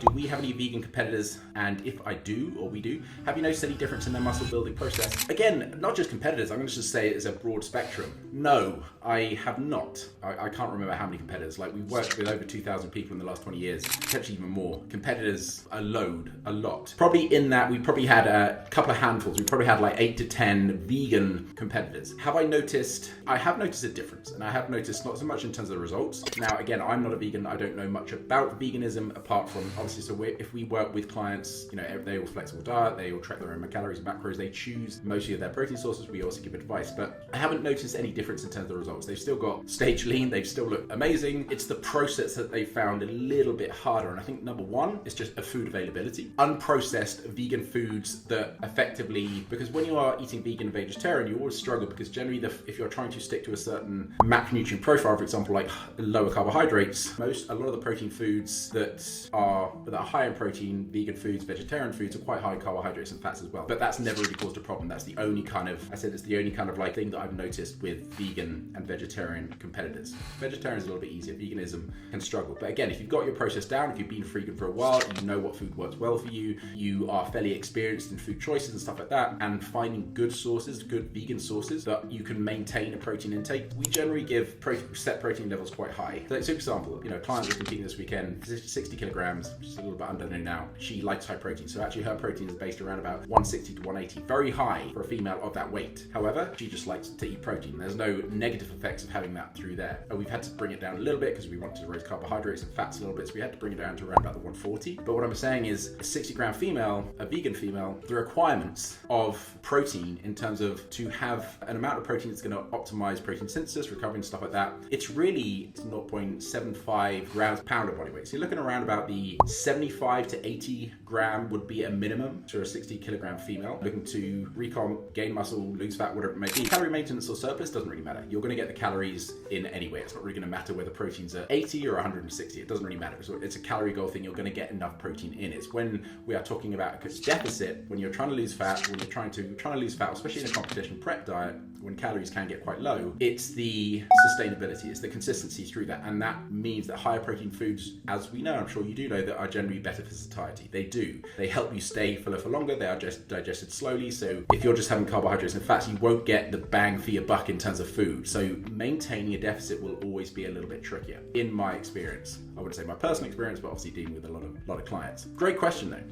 do we have any vegan competitors? And if I do, or we do, have you noticed any difference in their muscle building process? Again, not just competitors, I'm going to just say it as a broad spectrum. No, I have not. I can't remember how many competitors. Like, we've worked with over 2,000 people in the last 20 years, potentially even more. Competitors, a lot. Probably in that, we probably had a couple of handfuls. We probably had like 8 to 10 vegan competitors. Have I noticed? I have noticed a difference, and I have noticed not so much in terms of the results. Now, again, I'm not a vegan. I don't know much about veganism apart from, obviously, so if we work with clients, you know, they all flexible diet, they all track their own calories and macros, they choose mostly of their protein sources. We also give advice, but I haven't noticed any difference in terms of the results. They've still got stage lean, they've still looked amazing. It's the process that they found a little bit harder, and I think number one is just a food availability. Unprocessed vegan foods that effectively, because when you are eating vegan and vegetarian, you always struggle because generally if you're trying to stick to a certain macronutrient profile, for example, like lower carbohydrates, a lot of the protein foods that are high in protein, vegan foods, vegetarian foods, are quite high in carbohydrates and fats as well. But that's never really caused a problem. That's the only kind of, it's the only kind of like thing that I've noticed with vegan and vegetarian competitors. Vegetarian is a little bit easier. Veganism can struggle. But again, if you've got your process down, if you've been vegan for a while, you know what food works well for you, you are fairly experienced in food choices and stuff like that, and finding good sources, good vegan sources that you can maintain a protein intake, we generally give set protein levels quite high. So, for example, you know, a client was competing this weekend, 60 kilograms, which is a little bit under now. She likes high protein. So actually her protein is based around about 160 to 180. Very high for a female of that weight. However, she just likes to eat protein. There's no negative effects of having that through there. And we've had to bring it down a little bit because we wanted to raise carbohydrates and fats a little bit. So we had to bring it down to around about the 140. But what I'm saying is a 60-gram female, a vegan female, the requirements of protein in terms of to have an amount of protein that's going to optimize protein synthesis, recovery and stuff like that, it's 0.75 grams per pound of body weight. So you're looking around about the 75 to 80 gram would be a minimum for a 60 kilogram female looking to recon, gain muscle, lose fat, whatever it may be. Calorie maintenance or surplus doesn't really matter. You're going to get the calories in anyway. It's not really going to matter whether proteins are 80 or 160. It doesn't really matter. So it's a calorie goal thing. You're going to get enough protein in. It's when we are talking about a deficit, when you're trying to lose fat, when you're trying to lose fat, especially in a competition prep diet, when calories can get quite low, it's the sustainability, it's the consistency through that. And that means that higher protein foods, as we know, I'm sure you do know, that are generally better for satiety. They do. They help you stay fuller for longer. They are just digested slowly. So if you're just having carbohydrates and fats, you won't get the bang for your buck in terms of food. So maintaining a deficit will always be a little bit trickier, in my experience. I wouldn't say my personal experience, but obviously dealing with a lot of clients. Great question though.